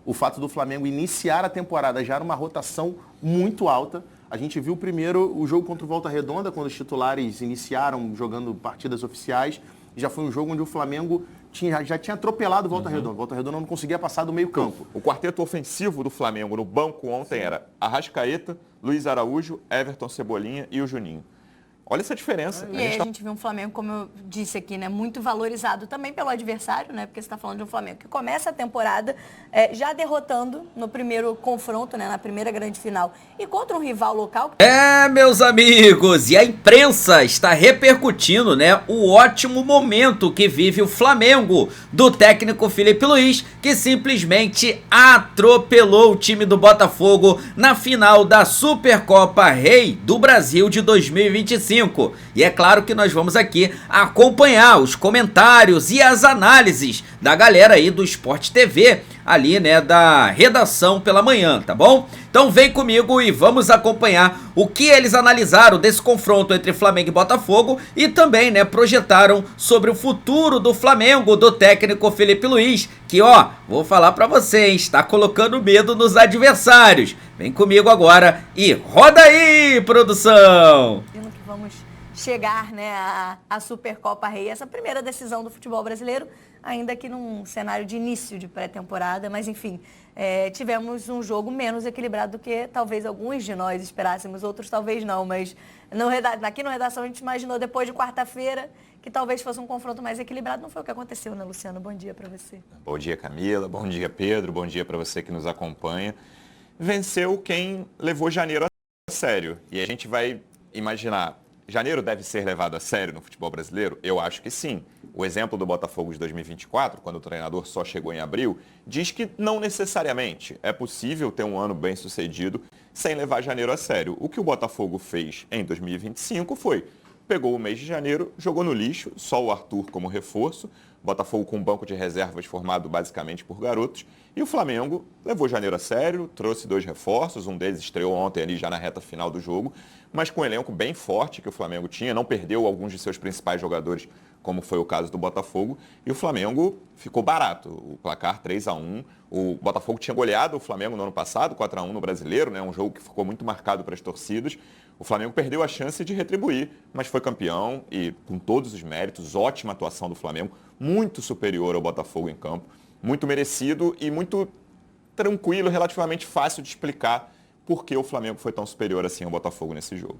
o fato do Flamengo iniciar a temporada já numa rotação muito alta. A gente viu primeiro o jogo contra o Volta Redonda, quando os titulares iniciaram jogando partidas oficiais. Já foi um jogo onde o Flamengo já tinha atropelado o Volta Redonda. O Volta Redonda não conseguia passar do meio campo. O quarteto ofensivo do Flamengo no banco ontem era Arrascaeta, Luiz Araújo, Everton Cebolinha e o Juninho. Olha essa diferença. E aí a gente viu um Flamengo, como eu disse aqui, né, muito valorizado também pelo adversário, né, porque você está falando de um Flamengo que começa a temporada já derrotando no primeiro confronto, né, na primeira grande final, e contra um rival local. Meus amigos, e a imprensa está repercutindo, né, o ótimo momento que vive o Flamengo do técnico Felipe Luiz, que simplesmente atropelou o time do Botafogo na final da Supercopa Rei do Brasil de 2025. E é claro que nós vamos aqui acompanhar os comentários e as análises da galera aí do Sport TV, ali, né, da redação pela manhã, tá bom? Então vem comigo e vamos acompanhar o que eles analisaram desse confronto entre Flamengo e Botafogo e também, né, projetaram sobre o futuro do Flamengo, do técnico Felipe Luiz, que, ó, vou falar pra vocês, está colocando medo nos adversários. Vem comigo agora e roda aí, produção! Vamos chegar, né, à Supercopa Rei, essa primeira decisão do futebol brasileiro, ainda que num cenário de início de pré-temporada, mas enfim, tivemos um jogo menos equilibrado do que talvez alguns de nós esperássemos, outros talvez não, mas aqui no Redação a gente imaginou depois de quarta-feira que talvez fosse um confronto mais equilibrado. Não foi o que aconteceu, né, Luciano? Bom dia para você. Bom dia, Camila. Bom dia, Pedro. Bom dia para você que nos acompanha. Venceu quem levou janeiro a sério. E a gente vai imaginar, janeiro deve ser levado a sério no futebol brasileiro? Eu acho que sim. O exemplo do Botafogo de 2024, quando o treinador só chegou em abril, diz que não necessariamente é possível ter um ano bem sucedido sem levar janeiro a sério. O que o Botafogo fez em 2025 foi, pegou o mês de janeiro, jogou no lixo, só o Arthur como reforço, Botafogo com um banco de reservas formado basicamente por garotos, e o Flamengo levou janeiro a sério, trouxe 2 reforços, um deles estreou ontem ali já na reta final do jogo, mas com um elenco bem forte que o Flamengo tinha, não perdeu alguns de seus principais jogadores, como foi o caso do Botafogo, e o Flamengo ficou barato. O placar 3-1, o Botafogo tinha goleado o Flamengo no ano passado, 4-1 no Brasileiro, né? Um jogo que ficou muito marcado para as torcidas. O Flamengo perdeu a chance de retribuir, mas foi campeão e com todos os méritos, ótima atuação do Flamengo, muito superior ao Botafogo em campo, muito merecido e muito tranquilo, relativamente fácil de explicar por que o Flamengo foi tão superior assim ao Botafogo nesse jogo.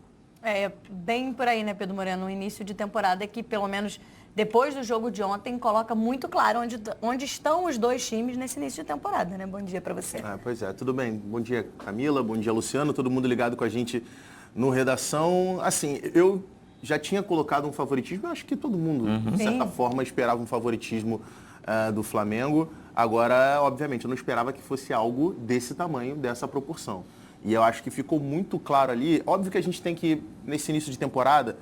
Bem por aí, né, Pedro Moreno? No início de temporada que, pelo menos depois do jogo de ontem, coloca muito claro onde estão os dois times nesse início de temporada, né? Bom dia para você. Pois é, tudo bem. Bom dia, Camila. Bom dia, Luciano. Todo mundo ligado com a gente no Redação. Assim, eu já tinha colocado um favoritismo. Eu acho que todo mundo, de certa forma, esperava um favoritismo do Flamengo. Agora, obviamente, eu não esperava que fosse algo desse tamanho, dessa proporção. E eu acho que ficou muito claro ali. Óbvio que a gente tem que, nesse início de temporada,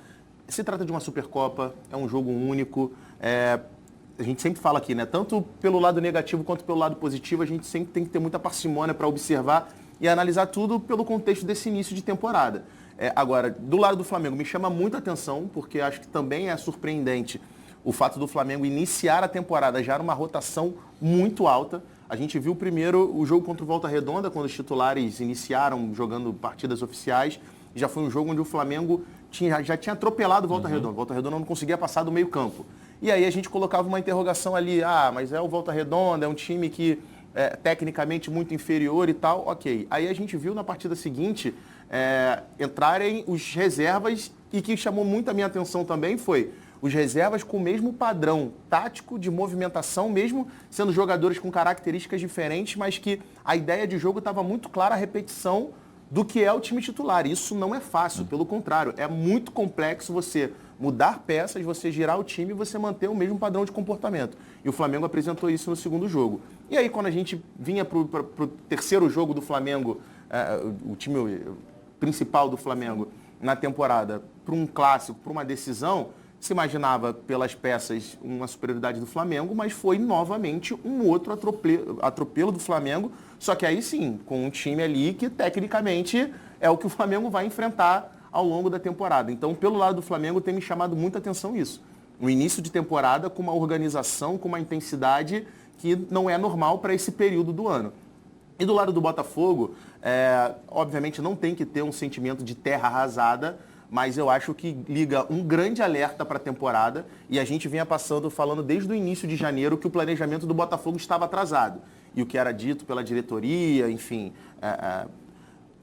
se trata de uma Supercopa, é um jogo único. A gente sempre fala aqui, né? Tanto pelo lado negativo quanto pelo lado positivo, a gente sempre tem que ter muita parcimônia para observar e analisar tudo pelo contexto desse início de temporada. Agora, do lado do Flamengo, me chama muita atenção, porque acho que também é surpreendente o fato do Flamengo iniciar a temporada já numa rotação muito alta. A gente viu primeiro o jogo contra o Volta Redonda, quando os titulares iniciaram jogando partidas oficiais. Já foi um jogo onde o Flamengo já tinha atropelado o Volta Redonda. O Volta Redonda não conseguia passar do meio campo. E aí a gente colocava uma interrogação ali, mas é o Volta Redonda, é um time que é tecnicamente muito inferior e tal, ok. Aí a gente viu na partida seguinte entrarem os reservas, e que chamou muito a minha atenção também foi os reservas com o mesmo padrão tático de movimentação, mesmo sendo jogadores com características diferentes, mas que a ideia de jogo estava muito clara, a repetição do que é o time titular. Isso não é fácil, pelo contrário, é muito complexo você mudar peças, você girar o time e você manter o mesmo padrão de comportamento. E o Flamengo apresentou isso no segundo jogo. E aí, quando a gente vinha para o terceiro jogo do Flamengo, o time principal do Flamengo na temporada, para um clássico, para uma decisão, se imaginava pelas peças uma superioridade do Flamengo, mas foi novamente um outro atropelo do Flamengo, só que aí sim, com um time ali que tecnicamente é o que o Flamengo vai enfrentar ao longo da temporada. Então, pelo lado do Flamengo, tem me chamado muita atenção isso. Um início de temporada com uma organização, com uma intensidade que não é normal para esse período do ano. E do lado do Botafogo, obviamente não tem que ter um sentimento de terra arrasada, mas eu acho que liga um grande alerta para a temporada, e a gente vinha falando desde o início de janeiro que o planejamento do Botafogo estava atrasado. E o que era dito pela diretoria, enfim,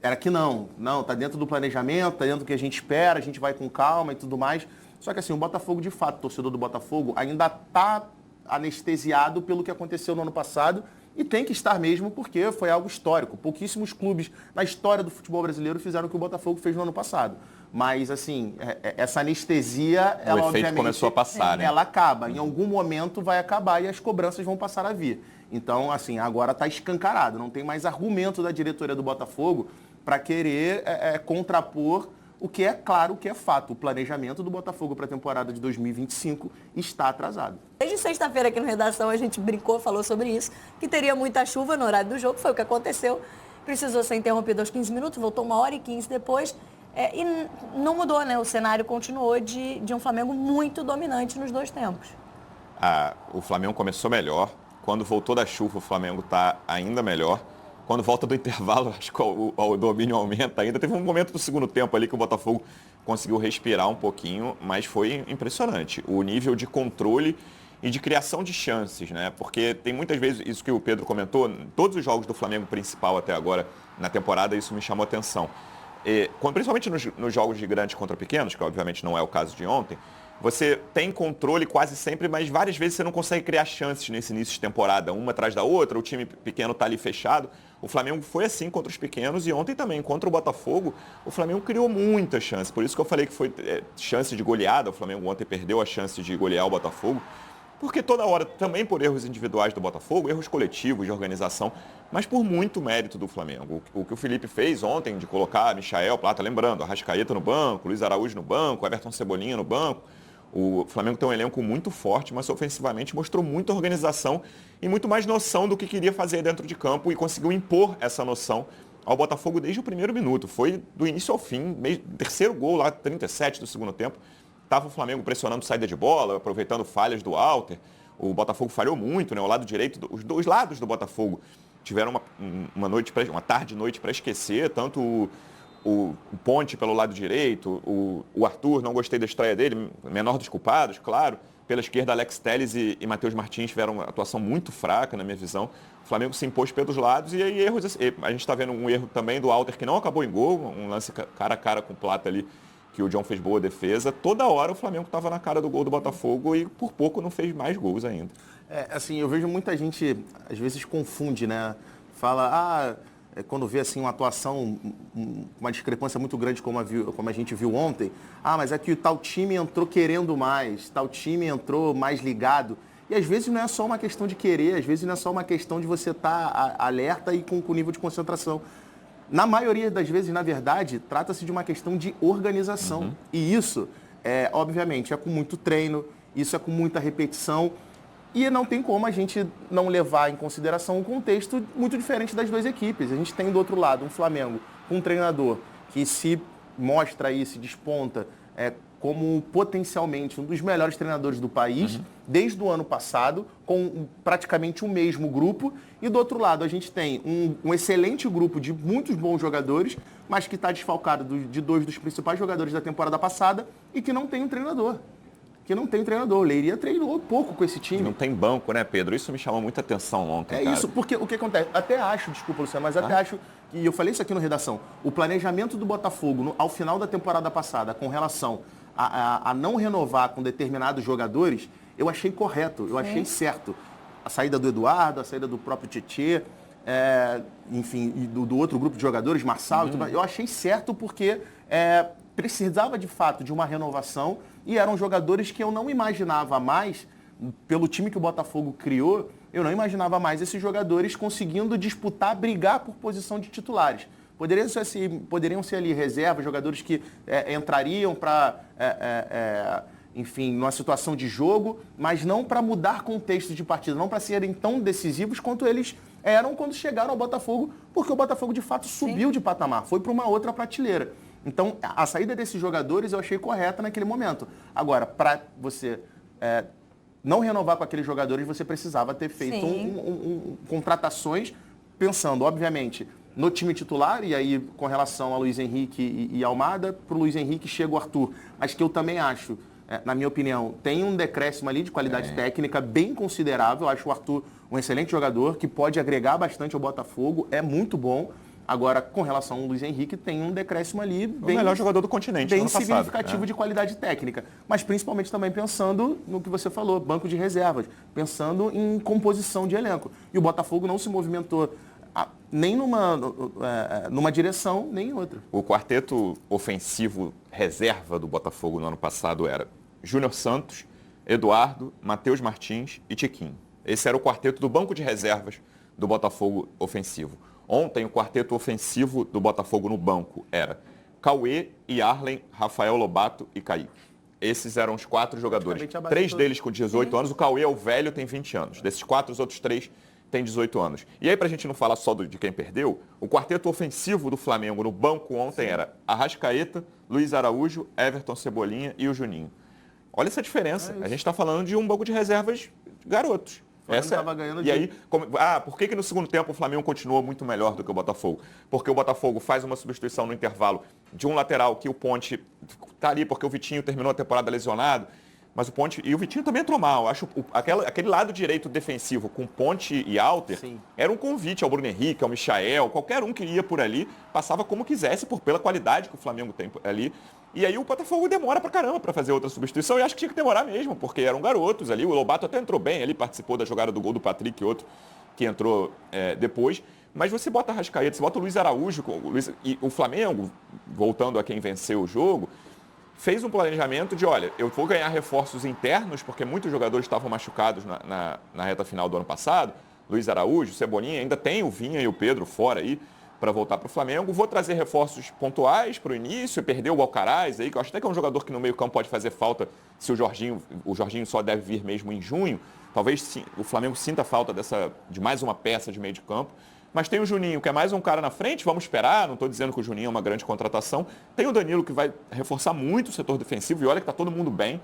era que não, está dentro do planejamento, está dentro do que a gente espera, a gente vai com calma e tudo mais. Só que assim, o Botafogo, de fato, o torcedor do Botafogo ainda está anestesiado pelo que aconteceu no ano passado, e tem que estar mesmo, porque foi algo histórico. Pouquíssimos clubes na história do futebol brasileiro fizeram o que o Botafogo fez no ano passado. Mas, assim, essa anestesia, ela obviamente começou a passar, né? Ela acaba. Em algum momento vai acabar e as cobranças vão passar a vir. Então, assim, agora está escancarado. Não tem mais argumento da diretoria do Botafogo para querer contrapor o que é claro, o que é fato. O planejamento do Botafogo para a temporada de 2025 está atrasado. Desde sexta-feira aqui no Redação a gente brincou, falou sobre isso, que teria muita chuva no horário do jogo, foi o que aconteceu. Precisou ser interrompido aos 15 minutos, voltou 1h15 depois. E não mudou, né? O cenário continuou de um Flamengo muito dominante nos dois tempos. O Flamengo começou melhor. Quando voltou da chuva, o Flamengo está ainda melhor. Quando volta do intervalo, acho que o domínio aumenta ainda. Teve um momento do segundo tempo ali que o Botafogo conseguiu respirar um pouquinho, mas foi impressionante. O nível de controle e de criação de chances, né? Porque tem muitas vezes, isso que o Pedro comentou, todos os jogos do Flamengo principal até agora na temporada, isso me chamou a atenção. Principalmente nos jogos de grandes contra pequenos, que obviamente não é o caso de ontem, você tem controle quase sempre, mas várias vezes você não consegue criar chances nesse início de temporada, uma atrás da outra, o time pequeno está ali fechado. O Flamengo foi assim contra os pequenos e ontem também, contra o Botafogo, o Flamengo criou muita chance. Por isso que eu falei que foi chance de goleada, o Flamengo ontem perdeu a chance de golear o Botafogo, porque toda hora, também por erros individuais do Botafogo, erros coletivos de organização, mas por muito mérito do Flamengo. O que o Felipe fez ontem de colocar Michael Plata, lembrando, Arrascaeta no banco, Luiz Araújo no banco, Everton Cebolinha no banco. O Flamengo tem um elenco muito forte, mas ofensivamente mostrou muita organização e muito mais noção do que queria fazer dentro de campo e conseguiu impor essa noção ao Botafogo desde o primeiro minuto. Foi do início ao fim, terceiro gol lá, 37 do segundo tempo. Estava o Flamengo pressionando saída de bola, aproveitando falhas do Walter. O Botafogo falhou muito, né? O lado direito, os dois lados do Botafogo tiveram uma tarde e noite para esquecer, tanto o Ponte pelo lado direito, o Arthur, não gostei da estreia dele, menor dos culpados, claro. Pela esquerda, Alex Telles e Matheus Martins tiveram uma atuação muito fraca, na minha visão. O Flamengo se impôs pelos lados e aí erros. A gente está vendo um erro também do Walter, que não acabou em gol, um lance cara a cara com o Plata ali, que o John fez boa defesa. Toda hora o Flamengo estava na cara do gol do Botafogo e por pouco não fez mais gols ainda. Assim, eu vejo muita gente, às vezes, confunde, né? Fala, quando vê assim uma atuação, uma discrepância muito grande como a gente viu ontem, mas é que o tal time entrou querendo mais, tal time entrou mais ligado. E às vezes não é só uma questão de querer, às vezes não é só uma questão de você estar alerta e com nível de concentração. Na maioria das vezes, na verdade, trata-se de uma questão de organização. E isso, obviamente, é com muito treino, isso é com muita repetição. E não tem como a gente não levar em consideração um contexto muito diferente das duas equipes. A gente tem do outro lado um Flamengo com um treinador que se mostra aí, se desponta como potencialmente um dos melhores treinadores do país, desde o ano passado, com praticamente o mesmo grupo. E do outro lado a gente tem um excelente grupo de muitos bons jogadores, mas que está desfalcado de dois dos principais jogadores da temporada passada e que não tem um treinador. O Leiria treinou pouco com esse time. Não tem banco, né, Pedro? Isso me chamou muita atenção ontem, cara. Isso, porque o que acontece? Até acho, desculpa, Luciano, mas até acho, e eu falei isso aqui no Redação, o planejamento do Botafogo ao final da temporada passada com relação a não renovar com determinados jogadores, eu achei correto, eu achei certo. A saída do Eduardo, a saída do próprio Tietê, enfim, e do outro grupo de jogadores, Marçal, eu achei certo porque precisava de fato de uma renovação e eram jogadores que eu não imaginava mais, pelo time que o Botafogo criou, eu não imaginava mais esses jogadores conseguindo disputar, brigar por posição de titulares. Poderiam ser ali reservas, jogadores que entrariam para, enfim, numa situação de jogo, mas não para mudar contexto de partida, não para serem tão decisivos quanto eles eram quando chegaram ao Botafogo, porque o Botafogo de fato subiu de patamar, foi para uma outra prateleira. Então, a saída desses jogadores eu achei correta naquele momento. Agora, para você não renovar com aqueles jogadores, você precisava ter feito contratações pensando, obviamente, no time titular, e aí com relação a Luiz Henrique e Almada, para o Luiz Henrique chega o Arthur. Mas que eu também acho, na minha opinião, tem um decréscimo ali de qualidade técnica bem considerável. Eu acho o Arthur um excelente jogador, que pode agregar bastante ao Botafogo, é muito bom. Agora, com relação ao Luiz Henrique, tem um decréscimo ali bem... O melhor jogador do continente bem no ano passado, significativo de qualidade técnica. Mas principalmente também pensando no que você falou, banco de reservas, pensando em composição de elenco. E o Botafogo não se movimentou nem numa direção, nem em outra. O quarteto ofensivo reserva do Botafogo no ano passado era Júnior Santos, Eduardo, Matheus Martins e Tiquinho. Esse era o quarteto do banco de reservas do Botafogo ofensivo. Ontem, o quarteto ofensivo do Botafogo no banco era Cauê, Yarlen, Rafael Lobato e Kaique. Esses eram os 4 jogadores. 3 deles com 18 anos. O Cauê é o velho, tem 20 anos. Desses 4, os outros 3 têm 18 anos. E aí, para a gente não falar só de quem perdeu, o quarteto ofensivo do Flamengo no banco ontem era Arrascaeta, Luiz Araújo, Everton Cebolinha e o Juninho. Olha essa diferença. A gente está falando de um banco de reservas garotos. E aí, por que no segundo tempo o Flamengo continuou muito melhor do que o Botafogo? Porque o Botafogo faz uma substituição no intervalo de um lateral que o Ponte está ali porque o Vitinho terminou a temporada lesionado, mas o Ponte e o Vitinho também entrou mal. Eu acho aquele lado direito defensivo com Ponte e Alter era um convite ao Bruno Henrique, ao Michael, qualquer um que ia por ali, passava como quisesse pela qualidade que o Flamengo tem ali. E aí o Botafogo demora pra caramba pra fazer outra substituição, e acho que tinha que demorar mesmo, porque eram garotos ali, o Lobato até entrou bem, ele participou da jogada do gol do Patrick, outro que entrou depois, mas você bota Arrascaeta, você bota o Luiz Araújo, e o Flamengo, voltando a quem venceu o jogo, fez um planejamento de, olha, eu vou ganhar reforços internos, porque muitos jogadores estavam machucados na reta final do ano passado, Luiz Araújo, Cebolinha, ainda tem o Vinha e o Pedro fora aí, para voltar para o Flamengo. Vou trazer reforços pontuais para o início, perder o Alcaraz, aí, que eu acho até que é um jogador que no meio campo pode fazer falta se o Jorginho só deve vir mesmo em junho. Talvez sim, o Flamengo sinta falta de mais uma peça de meio de campo. Mas tem o Juninho, que é mais um cara na frente, vamos esperar, não estou dizendo que o Juninho é uma grande contratação. Tem o Danilo, que vai reforçar muito o setor defensivo, e olha que está todo mundo bem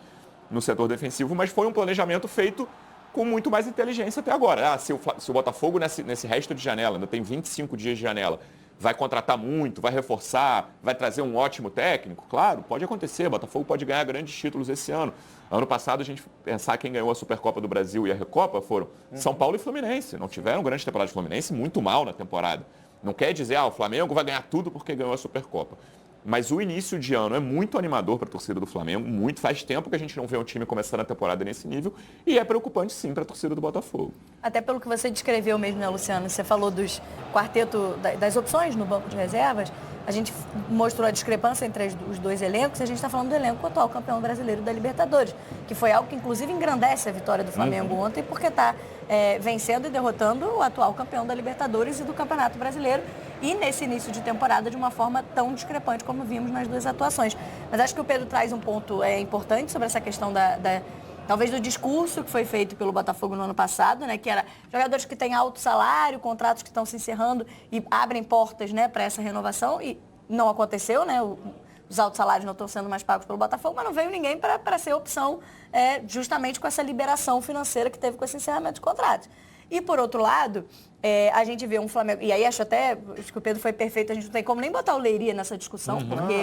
no setor defensivo, mas foi um planejamento feito com muito mais inteligência até agora. Se o Botafogo, nesse resto de janela, ainda tem 25 dias de janela, vai contratar muito, vai reforçar, vai trazer um ótimo técnico, claro, pode acontecer. O Botafogo pode ganhar grandes títulos esse ano. Ano passado, a gente pensar quem ganhou a Supercopa do Brasil e a Recopa foram São Paulo e Fluminense. Não tiveram grande temporada de Fluminense, muito mal na temporada. Não quer dizer, o Flamengo vai ganhar tudo porque ganhou a Supercopa. Mas o início de ano é muito animador para a torcida do Flamengo, faz tempo que a gente não vê um time começando a temporada nesse nível, e é preocupante sim para a torcida do Botafogo. Até pelo que você descreveu mesmo, né, Luciano? Você falou dos quarteto, das opções no banco de reservas, a gente mostrou a discrepância entre os dois elencos, e a gente está falando do elenco atual campeão brasileiro da Libertadores, que foi algo que inclusive engrandece a vitória do Flamengo ontem, porque está vencendo e derrotando o atual campeão da Libertadores e do Campeonato Brasileiro, e nesse início de temporada de uma forma tão discrepante como vimos nas duas atuações. Mas acho que o Pedro traz um ponto importante sobre essa questão talvez do discurso que foi feito pelo Botafogo no ano passado, né, que era jogadores que têm alto salário, contratos que estão se encerrando e abrem portas, né, para essa renovação, e não aconteceu, né, os altos salários não estão sendo mais pagos pelo Botafogo, mas não veio ninguém para ser opção justamente com essa liberação financeira que teve com esse encerramento de contratos. E, por outro lado, a gente vê um Flamengo... E aí acho que o Pedro foi perfeito, a gente não tem como nem botar o Leiria nessa discussão, porque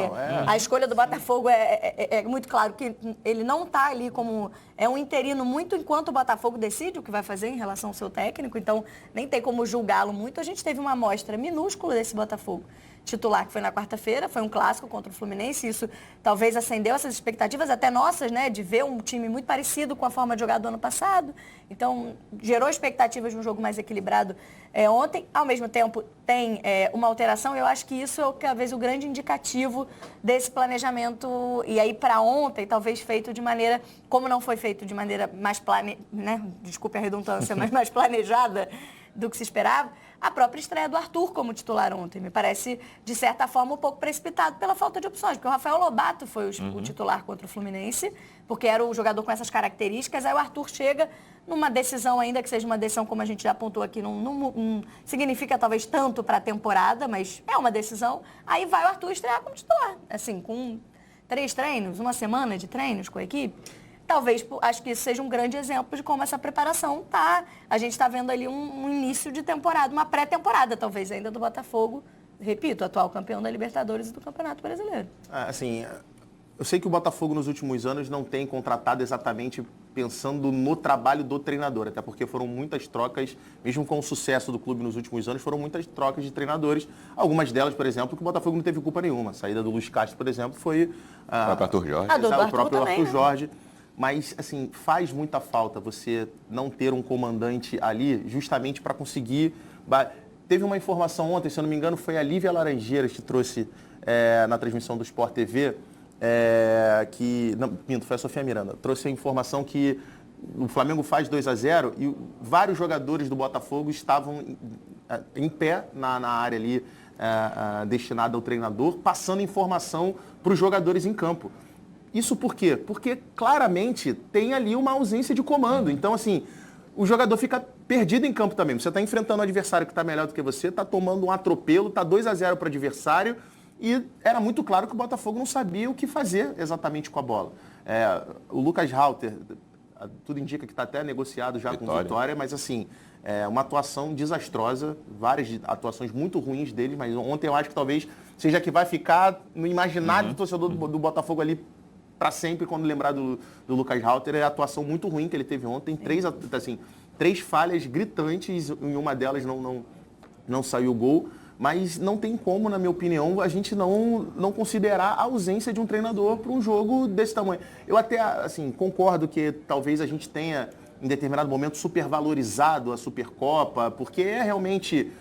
a escolha do Botafogo é muito claro que ele não está ali como... É um interino muito enquanto o Botafogo decide o que vai fazer em relação ao seu técnico, então nem tem como julgá-lo muito. A gente teve uma amostra minúscula desse Botafogo titular, que foi na quarta-feira, foi um clássico contra o Fluminense, isso talvez acendeu essas expectativas até nossas, né, de ver um time muito parecido com a forma de jogar do ano passado, então gerou expectativas de um jogo mais equilibrado ontem. Ao mesmo tempo tem uma alteração, eu acho que isso é talvez o grande indicativo desse planejamento, e aí para ontem, talvez feito de maneira, como não foi feito de maneira mais desculpe a redundância, mas mais planejada do que se esperava, a própria estreia do Arthur como titular ontem. Me parece, de certa forma, um pouco precipitado pela falta de opções, porque o Rafael Lobato foi o titular contra o Fluminense, porque era o jogador com essas características, aí o Arthur chega numa decisão, ainda que seja uma decisão, como a gente já apontou aqui, não significa talvez tanto para a temporada, mas é uma decisão, aí vai o Arthur estrear como titular, assim, com 3 treinos, uma semana de treinos com a equipe. talvez, acho que isso seja um grande exemplo de como essa preparação tá. A gente está vendo ali um início de temporada, uma pré-temporada, talvez, ainda do Botafogo. Repito, atual campeão da Libertadores e do Campeonato Brasileiro. Assim, eu sei que o Botafogo nos últimos anos não tem contratado exatamente pensando no trabalho do treinador, até porque foram muitas trocas, mesmo com o sucesso do clube nos últimos anos, foram muitas trocas de treinadores. Algumas delas, por exemplo, que o Botafogo não teve culpa nenhuma. A saída do Luiz Castro, por exemplo, foi O próprio Arthur Jorge. o próprio também, Arthur né? Jorge. Mas, assim, faz muita falta você não ter um comandante ali justamente para conseguir... Teve uma informação ontem, se eu não me engano, foi a Lívia Laranjeiras que trouxe na transmissão do Sport TV, foi a Sofia Miranda, trouxe a informação que o Flamengo faz 2-0 e vários jogadores do Botafogo estavam em pé na área ali destinada ao treinador, passando informação para os jogadores em campo. Isso por quê? Porque claramente tem ali uma ausência de comando. Então, assim, o jogador fica perdido em campo também. Você está enfrentando um adversário que está melhor do que você, está tomando um atropelo, está 2-0 para o adversário e era muito claro que o Botafogo não sabia o que fazer exatamente com a bola. O Lucas Halter, tudo indica que está até negociado já com Vitória, mas assim, uma atuação desastrosa, várias atuações muito ruins dele, mas ontem eu acho que talvez seja que vai ficar no imaginário do torcedor do Botafogo ali para sempre, quando lembrar do Lucas Halter. É a atuação muito ruim que ele teve ontem, três falhas gritantes, em uma delas não saiu o gol, mas não tem como, na minha opinião, a gente não considerar a ausência de um treinador para um jogo desse tamanho. Eu até, assim, concordo que talvez a gente tenha, em determinado momento, supervalorizado a Supercopa, porque realmente...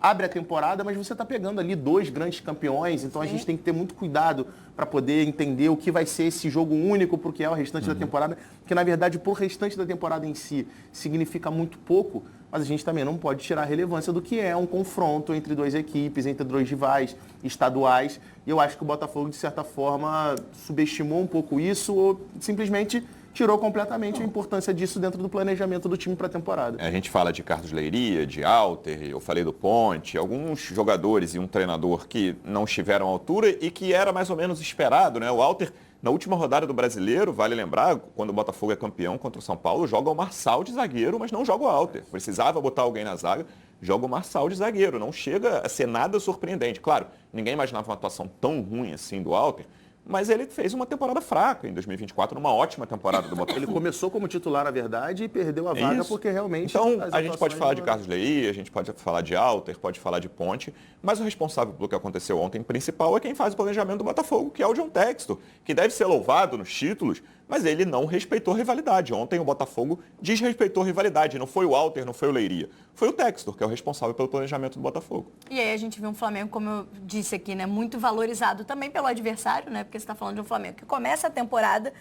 abre a temporada, mas você está pegando ali 2 grandes campeões, então a gente tem que ter muito cuidado para poder entender o que vai ser esse jogo único, porque é o restante da temporada, que na verdade, para o restante da temporada em si, significa muito pouco, mas a gente também não pode tirar a relevância do que é um confronto entre 2 equipes, entre 2 rivais estaduais, e eu acho que o Botafogo, de certa forma, subestimou um pouco isso, ou simplesmente tirou completamente a importância disso dentro do planejamento do time para a temporada. A gente fala de Carlos Leiria, de Halter, eu falei do Ponte, alguns jogadores e um treinador que não estiveram à altura e que era mais ou menos esperado, né? O Halter, na última rodada do Brasileiro, vale lembrar, quando o Botafogo é campeão contra o São Paulo, joga o Marçal de zagueiro, mas não joga o Halter. Precisava botar alguém na zaga, joga o Marçal de zagueiro. Não chega a ser nada surpreendente. Claro, ninguém imaginava uma atuação tão ruim assim do Halter, mas ele fez uma temporada fraca em 2024, numa ótima temporada do Botafogo. Ele começou como titular, na verdade, e perdeu a vaga porque realmente... Então, a gente pode falar de Carlos Leiria, a gente pode falar de Halter, pode falar de Ponte, mas o responsável pelo que aconteceu ontem principal é quem faz o planejamento do Botafogo, que é o John Textor, que deve ser louvado nos títulos, mas ele não respeitou a rivalidade. Ontem o Botafogo desrespeitou a rivalidade, não foi o Halter, não foi o Leiria, foi o Textor, que é o responsável pelo planejamento do Botafogo. E aí a gente viu um Flamengo, como eu disse aqui, né, muito valorizado também pelo adversário, né, porque você está falando de um Flamengo que começa a temporada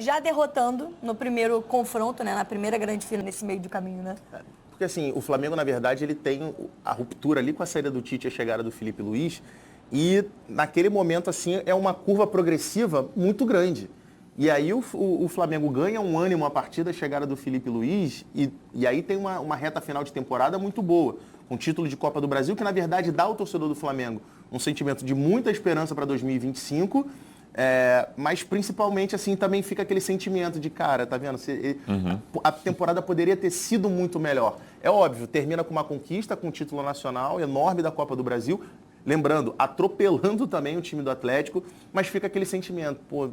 já derrotando no primeiro confronto, né, na primeira grande final nesse meio do caminho, né? Porque assim, o Flamengo, na verdade, ele tem a ruptura ali com a saída do Tite e a chegada do Felipe Luiz, e naquele momento, assim, é uma curva progressiva muito grande. E aí o Flamengo ganha um ânimo a partir da chegada do Felipe Luiz e aí tem uma reta final de temporada muito boa, com título de Copa do Brasil, que na verdade dá ao torcedor do Flamengo um sentimento de muita esperança para 2025, mas principalmente assim também fica aquele sentimento de, cara, tá vendo? A temporada poderia ter sido muito melhor. É óbvio, termina com uma conquista, com um título nacional enorme da Copa do Brasil, lembrando, atropelando também o time do Atlético, mas fica aquele sentimento, pô,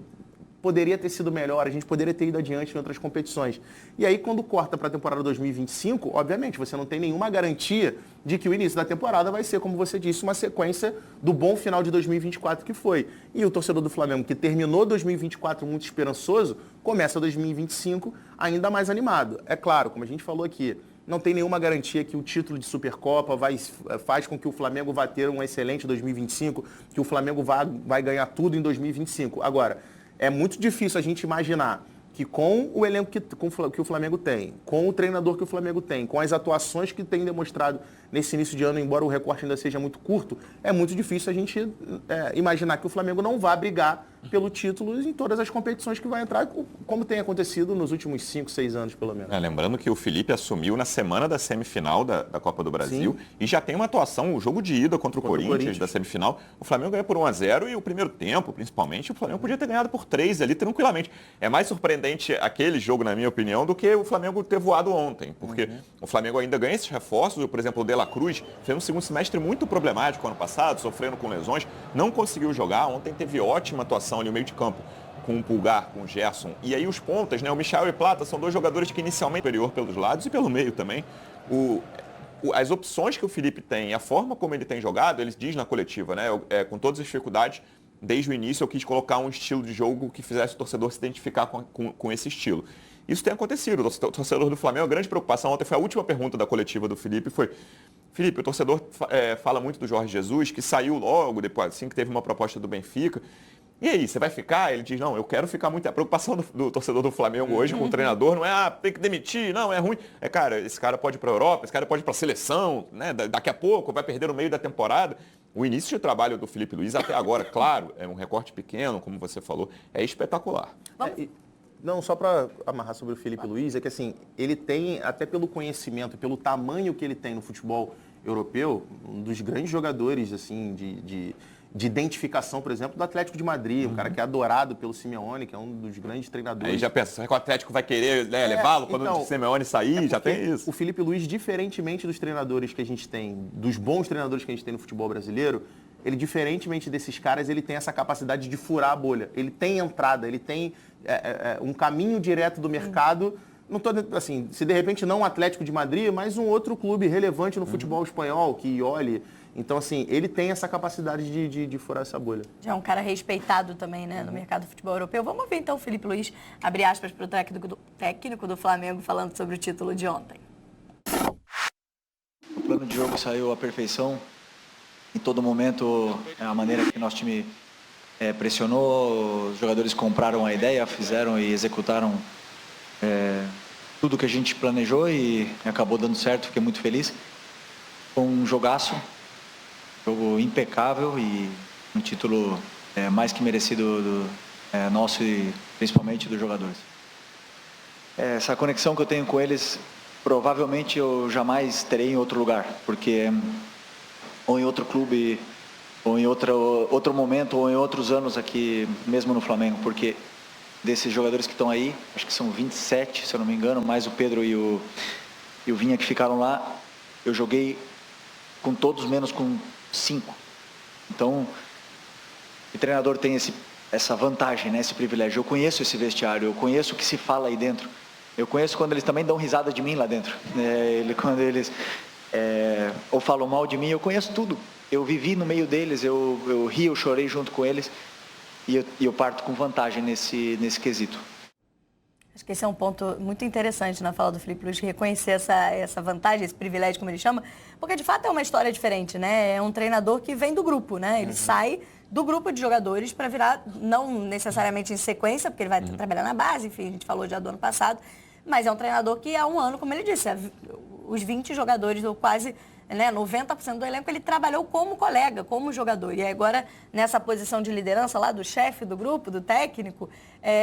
poderia ter sido melhor, a gente poderia ter ido adiante em outras competições. E aí, quando corta para a temporada 2025, obviamente, você não tem nenhuma garantia de que o início da temporada vai ser, como você disse, uma sequência do bom final de 2024 que foi. E o torcedor do Flamengo, que terminou 2024 muito esperançoso, começa 2025 ainda mais animado. É claro, como a gente falou aqui, não tem nenhuma garantia que o título de Supercopa faz com que o Flamengo vá ter um excelente 2025, que o Flamengo vai ganhar tudo em 2025. Agora, é muito difícil a gente imaginar que com o elenco que o Flamengo tem, com o treinador que o Flamengo tem, com as atuações que tem demonstrado nesse início de ano, embora o recorte ainda seja muito curto, é muito difícil a gente imaginar que o Flamengo não vá brigar pelo título em todas as competições que vai entrar, como tem acontecido nos últimos 5, 6 anos, pelo menos. Lembrando que o Felipe assumiu na semana da semifinal da Copa do Brasil. Sim. E já tem uma atuação, o jogo de ida contra o Corinthians da semifinal. O Flamengo ganhou por 1-0 e o primeiro tempo, principalmente, o Flamengo podia ter ganhado por 3 ali tranquilamente. É mais surpreendente aquele jogo, na minha opinião, do que o Flamengo ter voado ontem. Porque o Flamengo ainda ganha esses reforços. Por exemplo, o De La Cruz fez um segundo semestre muito problemático ano passado, sofrendo com lesões, não conseguiu jogar. Ontem teve ótima atuação ali no meio de campo, com o Pulgar, com o Gerson. E aí os pontas, né? O Michael e Plata são dois jogadores que inicialmente superior pelos lados e pelo meio também. As opções que o Felipe tem, a forma como ele tem jogado, ele diz na coletiva, né? Com todas as dificuldades, desde o início eu quis colocar um estilo de jogo que fizesse o torcedor se identificar com esse estilo. Isso tem acontecido. O torcedor do Flamengo, a grande preocupação ontem foi a última pergunta da coletiva do Felipe, foi: Felipe, o torcedor fala muito do Jorge Jesus, que saiu logo depois, assim que teve uma proposta do Benfica. E aí, você vai ficar? Ele diz: não, eu quero ficar muito. A preocupação do torcedor do Flamengo hoje com o treinador não é, tem que demitir, não, é ruim. Cara, esse cara pode ir para a Europa, esse cara pode ir para a seleção, né? Daqui a pouco vai perder no meio da temporada. O início de trabalho do Felipe Luiz até agora, claro, é um recorte pequeno, como você falou, é espetacular. Não, só para amarrar sobre o Felipe Luiz, é que assim, ele tem, até pelo conhecimento, pelo tamanho que ele tem no futebol europeu, um dos grandes jogadores assim, de identificação, por exemplo, do Atlético de Madrid, um cara que é adorado pelo Simeone, que é um dos grandes treinadores. Aí já pensa, será que o Atlético vai querer levá-lo quando o Simeone sair? Já tem isso. O Felipe Luiz, diferentemente dos treinadores que a gente tem, dos bons treinadores que a gente tem no futebol brasileiro, ele, diferentemente desses caras, ele tem essa capacidade de furar a bolha. Ele tem entrada, ele tem um caminho direto do mercado. Não tô, assim, se de repente não o Atlético de Madrid, mas um outro clube relevante no futebol espanhol, que olhe. Então, assim, ele tem essa capacidade de furar essa bolha. Já é um cara respeitado também, né, no mercado do futebol europeu. Vamos ouvir, então, o Felipe Luiz, abre aspas para o técnico do Flamengo, falando sobre o título de ontem. O plano de jogo saiu à perfeição. Em todo momento, a maneira que nosso time pressionou, os jogadores compraram a ideia, fizeram e executaram tudo que a gente planejou e acabou dando certo, fiquei muito feliz. Foi um jogaço, jogo impecável e um título mais que merecido nosso e principalmente dos jogadores. Essa conexão que eu tenho com eles, provavelmente eu jamais terei em outro lugar, porque ou em outro clube, ou em outro momento, ou em outros anos aqui, mesmo no Flamengo, porque desses jogadores que estão aí, acho que são 27, se eu não me engano, mais o Pedro e o Vinha que ficaram lá, eu joguei com todos menos com 5. Então, o treinador tem essa vantagem, né, esse privilégio. Eu conheço esse vestiário, eu conheço o que se fala aí dentro. Eu conheço quando eles também dão risada de mim lá dentro. Quando eles ou falam mal de mim, eu conheço tudo. Eu vivi no meio deles, eu ri, eu chorei junto com eles e eu parto com vantagem nesse quesito. Acho que esse é um ponto muito interessante na fala do Felipe Luiz, reconhecer essa vantagem, esse privilégio, como ele chama, porque de fato é uma história diferente, né? É um treinador que vem do grupo, né? Ele sai do grupo de jogadores para virar, não necessariamente em sequência, porque ele vai trabalhar na base, enfim, a gente falou já do ano passado, mas é um treinador que há um ano, como ele disse, os 20 jogadores, ou quase 90% do elenco, ele trabalhou como colega, como jogador. E agora, nessa posição de liderança lá do chefe do grupo, do técnico,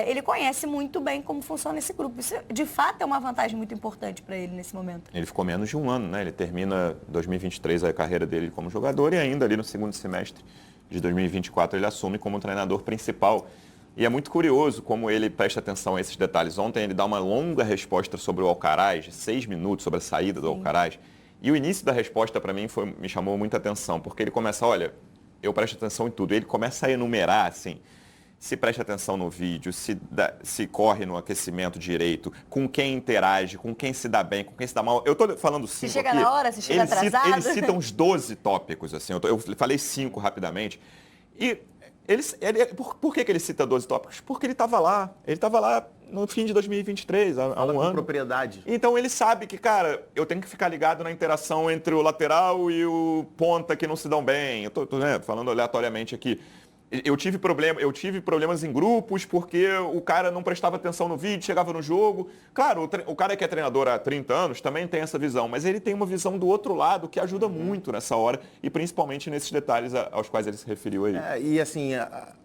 ele conhece muito bem como funciona esse grupo. Isso, de fato, é uma vantagem muito importante para ele nesse momento. Ele ficou menos de um ano, né? Ele termina 2023 a carreira dele como jogador e ainda ali no segundo semestre de 2024 ele assume como treinador principal. E é muito curioso como ele presta atenção a esses detalhes. Ontem ele dá uma longa resposta sobre o Alcaraz, 6 minutos sobre a saída do Alcaraz. E o início da resposta para mim me chamou muita atenção, porque ele começa, olha, eu presto atenção em tudo. Ele começa a enumerar, assim, se presta atenção no vídeo, se corre no aquecimento direito, com quem interage, com quem se dá bem, com quem se dá mal. Eu estou falando 5 aqui. Se chega na hora, se chega atrasado. Ele cita uns 12 tópicos, assim, eu falei 5 rapidamente. E por que ele cita 12 tópicos? Porque ele estava lá no fim de 2023, há um ano. Propriedade. Então ele sabe que, cara, eu tenho que ficar ligado na interação entre o lateral e o ponta que não se dão bem. Eu tô falando aleatoriamente aqui. Eu tive problemas em grupos porque o cara não prestava atenção no vídeo, chegava no jogo. Claro, o cara que é treinador há 30 anos também tem essa visão, mas ele tem uma visão do outro lado que ajuda muito nessa hora e principalmente nesses detalhes aos quais ele se referiu aí. E assim,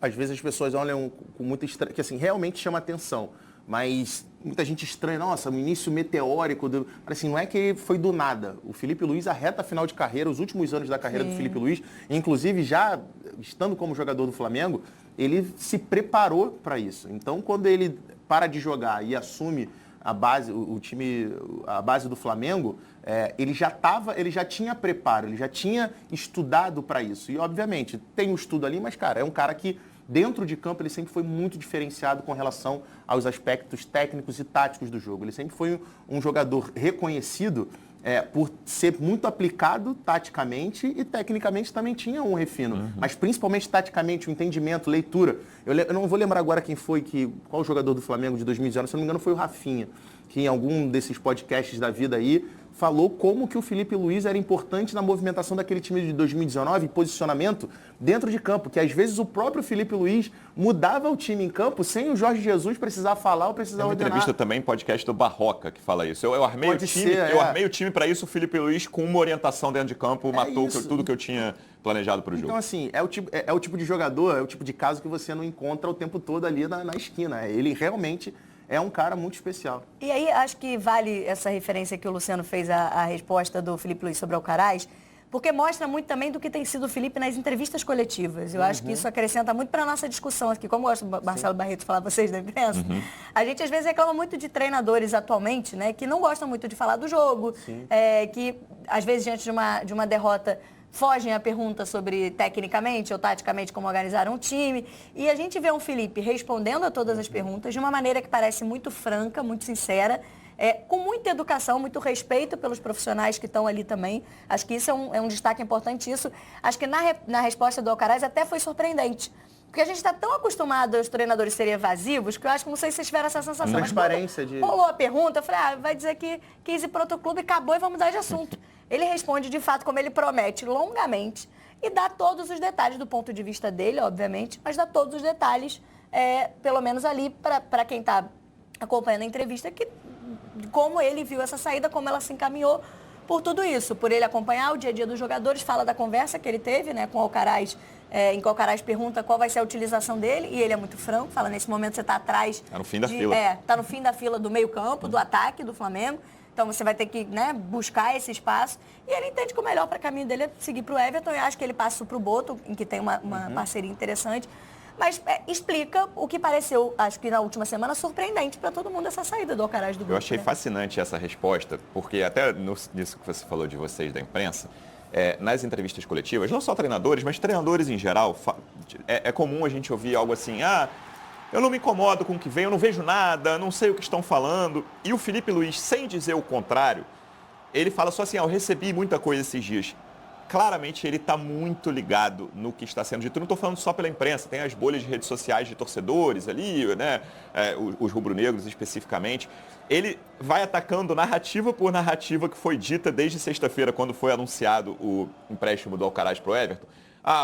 às vezes as pessoas olham com muita estranha, que assim, realmente chama atenção. Mas muita gente estranha, nossa, um início meteórico. Assim, não é que foi do nada. O Felipe Luiz, a reta final de carreira, os últimos anos da carreira do Felipe Luiz, inclusive já estando como jogador do Flamengo, ele se preparou para isso. Então, quando ele para de jogar e assume a base, a base do Flamengo, ele já tinha preparo, ele já tinha estudado para isso. E, obviamente, tem um estudo ali, mas, cara, é um cara que dentro de campo, ele sempre foi muito diferenciado com relação aos aspectos técnicos e táticos do jogo. Ele sempre foi um jogador reconhecido por ser muito aplicado taticamente e tecnicamente também tinha um refino. Mas principalmente taticamente, o entendimento, leitura. Eu não vou lembrar agora qual jogador do Flamengo de 2019, se não me engano foi o Rafinha, que em algum desses podcasts da vida aí falou como que o Felipe Luiz era importante na movimentação daquele time de 2019, posicionamento dentro de campo, que às vezes o próprio Felipe Luiz mudava o time em campo sem o Jorge Jesus precisar falar ou precisar ordenar. Tem uma entrevista também, podcast do Barroca, que fala isso. Eu armei o time para isso, o Felipe Luiz com uma orientação dentro de campo, matou tudo que eu tinha planejado para o jogo. Então assim, é o tipo de jogador, é o tipo de caso que você não encontra o tempo todo ali na esquina. Ele realmente é um cara muito especial. E aí, acho que vale essa referência que o Luciano fez à resposta do Felipe Luiz sobre Alcaraz, porque mostra muito também do que tem sido o Felipe nas entrevistas coletivas. Eu acho que isso acrescenta muito para a nossa discussão aqui. Como eu gosto do Marcelo Barreto falar vocês da imprensa, a gente às vezes reclama muito de treinadores atualmente, né, que não gostam muito de falar do jogo, que às vezes diante de uma derrota fogem a pergunta sobre tecnicamente ou taticamente como organizaram o time. E a gente vê um Felipe respondendo a todas as perguntas de uma maneira que parece muito franca, muito sincera, com muita educação, muito respeito pelos profissionais que estão ali também. Acho que isso é um destaque importante. Isso, acho que na resposta do Alcaraz até foi surpreendente. Porque a gente está tão acostumado aos treinadores serem evasivos que eu acho que não sei se vocês tiveram essa sensação. Transparência de... Rolou a pergunta, eu falei, vai dizer que quis ir para outro clube, acabou e vamos mudar de assunto. Ele responde de fato como ele promete, longamente, e dá todos os detalhes do ponto de vista dele, obviamente, mas dá todos os detalhes, pelo menos ali, para quem está acompanhando a entrevista, como ele viu essa saída, como ela se encaminhou por tudo isso, por ele acompanhar o dia a dia dos jogadores, fala da conversa que ele teve, né, com o Alcaraz, em que o Alcaraz pergunta qual vai ser a utilização dele, e ele é muito franco, fala, nesse momento você está atrás... Está no fim da fila. Está no fim da fila do meio campo, do ataque do Flamengo, então você vai ter que, né, buscar esse espaço, e ele entende que o melhor para o caminho dele é seguir para o Everton, e acho que ele passa para o Boto, em que tem uma parceria interessante, mas explica o que pareceu, acho que na última semana, surpreendente para todo mundo essa saída do Alcaraz do grupo. Eu achei fascinante essa resposta, porque até nisso que você falou de vocês da imprensa, nas entrevistas coletivas, não só treinadores, mas treinadores em geral, é comum a gente ouvir algo assim, eu não me incomodo com o que vem, eu não vejo nada, não sei o que estão falando. E o Felipe Luiz, sem dizer o contrário, ele fala só assim, eu recebi muita coisa esses dias. Claramente ele está muito ligado no que está sendo dito. Eu não estou falando só pela imprensa, tem as bolhas de redes sociais de torcedores ali, né? Os rubro-negros especificamente. Ele vai atacando narrativa por narrativa que foi dita desde sexta-feira, quando foi anunciado o empréstimo do Alcaraz para o Everton.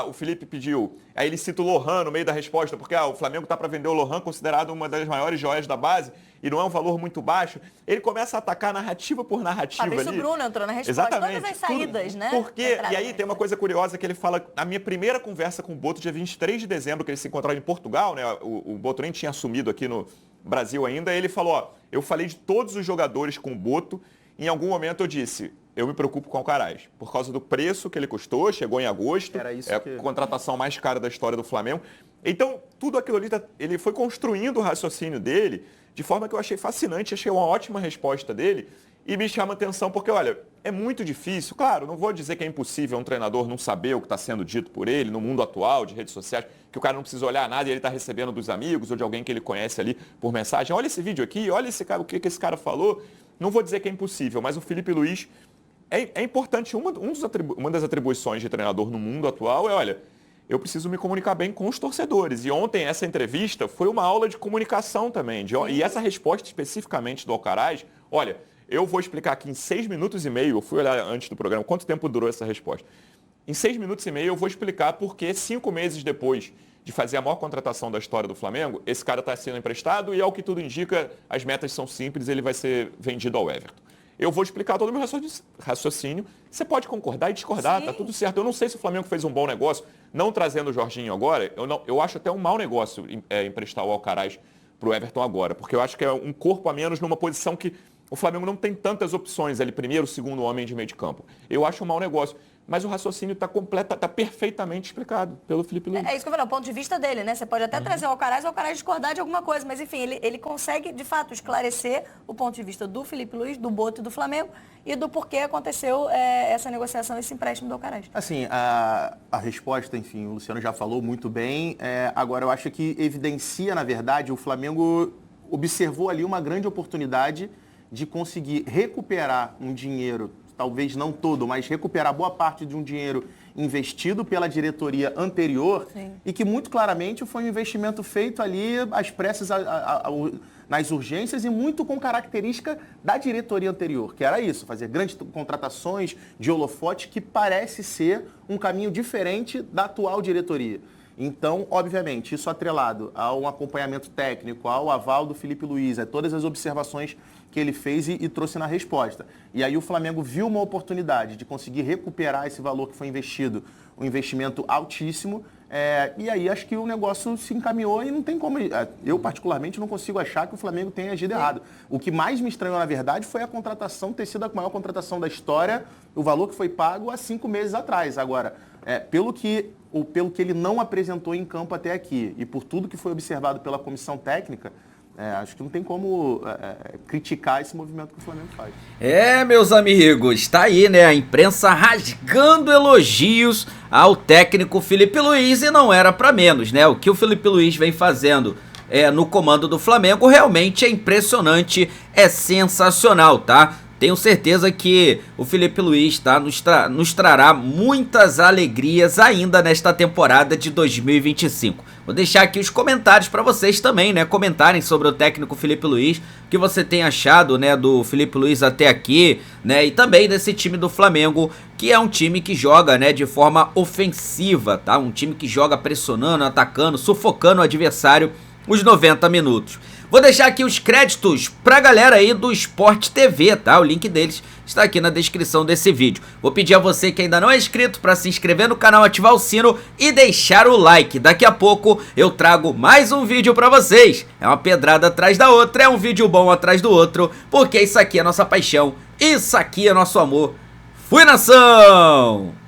O Felipe pediu. Aí ele cita o Lohan no meio da resposta, porque o Flamengo está para vender o Lohan, considerado uma das maiores joias da base, e não é um valor muito baixo. Ele começa a atacar narrativa por narrativa. Fabrício ali. Bruno entrou na resposta. Exatamente. Todas as saídas, né? Porque, e aí tem uma coisa curiosa que ele fala, a minha primeira conversa com o Boto, dia 23 de dezembro, que eles se encontraram em Portugal, né? O Boto nem tinha assumido aqui no Brasil ainda, ele falou, eu falei de todos os jogadores com o Boto, em algum momento eu disse... Eu me preocupo com o Alcaraz, por causa do preço que ele custou, chegou em agosto, a contratação mais cara da história do Flamengo. Então, tudo aquilo ali, ele foi construindo o raciocínio dele de forma que eu achei fascinante, achei uma ótima resposta dele e me chama atenção porque, olha, é muito difícil, claro, não vou dizer que é impossível um treinador não saber o que está sendo dito por ele no mundo atual de redes sociais, que o cara não precisa olhar nada e ele está recebendo dos amigos ou de alguém que ele conhece ali por mensagem. Olha esse vídeo aqui, olha esse cara, o que esse cara falou. Não vou dizer que é impossível, mas o Felipe Luiz... É importante, uma das atribuições de treinador no mundo atual olha, eu preciso me comunicar bem com os torcedores. E ontem essa entrevista foi uma aula de comunicação também. E essa resposta especificamente do Alcaraz, olha, eu vou explicar aqui em 6 minutos e meio, eu fui olhar antes do programa, quanto tempo durou essa resposta. Em 6 minutos e meio eu vou explicar porque 5 meses depois de fazer a maior contratação da história do Flamengo, esse cara está sendo emprestado e, ao que tudo indica, as metas são simples, ele vai ser vendido ao Everton. Eu vou explicar todo o meu raciocínio. Você pode concordar e discordar, tá tudo certo. Eu não sei se o Flamengo fez um bom negócio, não trazendo o Jorginho agora. Eu acho até um mau negócio emprestar o Alcaraz para o Everton agora, porque eu acho que é um corpo a menos numa posição que o Flamengo não tem tantas opções ali, primeiro, segundo homem de meio de campo. Eu acho um mau negócio. Mas o raciocínio está perfeitamente explicado pelo Felipe Luiz. É isso que eu falei, o ponto de vista dele, né? Você pode até trazer o Alcaraz discordar de alguma coisa, mas enfim, ele consegue, de fato, esclarecer o ponto de vista do Felipe Luiz, do Boto e do Flamengo e do porquê aconteceu essa negociação, esse empréstimo do Alcaraz. Assim, a resposta, enfim, o Luciano já falou muito bem. Agora, eu acho que evidencia, na verdade, o Flamengo observou ali uma grande oportunidade de conseguir recuperar um dinheiro, talvez não todo, mas recuperar boa parte de um dinheiro investido pela diretoria anterior. Sim. E que muito claramente foi um investimento feito ali às pressas, nas urgências e muito com característica da diretoria anterior, que era isso, fazer grandes contratações de holofote, que parece ser um caminho diferente da atual diretoria. Então, obviamente, isso atrelado ao acompanhamento técnico, ao aval do Felipe Luiz, a todas as observações que ele fez e trouxe na resposta. E aí o Flamengo viu uma oportunidade de conseguir recuperar esse valor que foi investido, um investimento altíssimo, e aí acho que o negócio se encaminhou e não tem como... Eu, particularmente, não consigo achar que o Flamengo tenha agido errado. O que mais me estranhou, na verdade, foi a contratação ter sido a maior contratação da história, o valor que foi pago há 5 meses atrás. Agora, pelo que ele não apresentou em campo até aqui e por tudo que foi observado pela comissão técnica, acho que não tem como criticar esse movimento que o Flamengo faz. Meus amigos, tá aí, né? A imprensa rasgando elogios ao técnico Felipe Luiz e não era pra menos, né? O que o Felipe Luiz vem fazendo no comando do Flamengo realmente é impressionante, é sensacional, tá? Tenho certeza que o Felipe Luiz nos trará muitas alegrias ainda nesta temporada de 2025. Vou deixar aqui os comentários para vocês também, né? Comentarem sobre o técnico Felipe Luiz, o que você tem achado, né, do Felipe Luiz até aqui, né? E também desse time do Flamengo, que é um time que joga, né, de forma ofensiva, tá? Um time que joga pressionando, atacando, sufocando o adversário os 90 minutos. Vou deixar aqui os créditos pra galera aí do Sport TV, tá? O link deles está aqui na descrição desse vídeo. Vou pedir a você que ainda não é inscrito para se inscrever no canal, ativar o sino e deixar o like. Daqui a pouco eu trago mais um vídeo pra vocês. É uma pedrada atrás da outra, é um vídeo bom atrás do outro, porque isso aqui é nossa paixão, isso aqui é nosso amor. Fui, nação!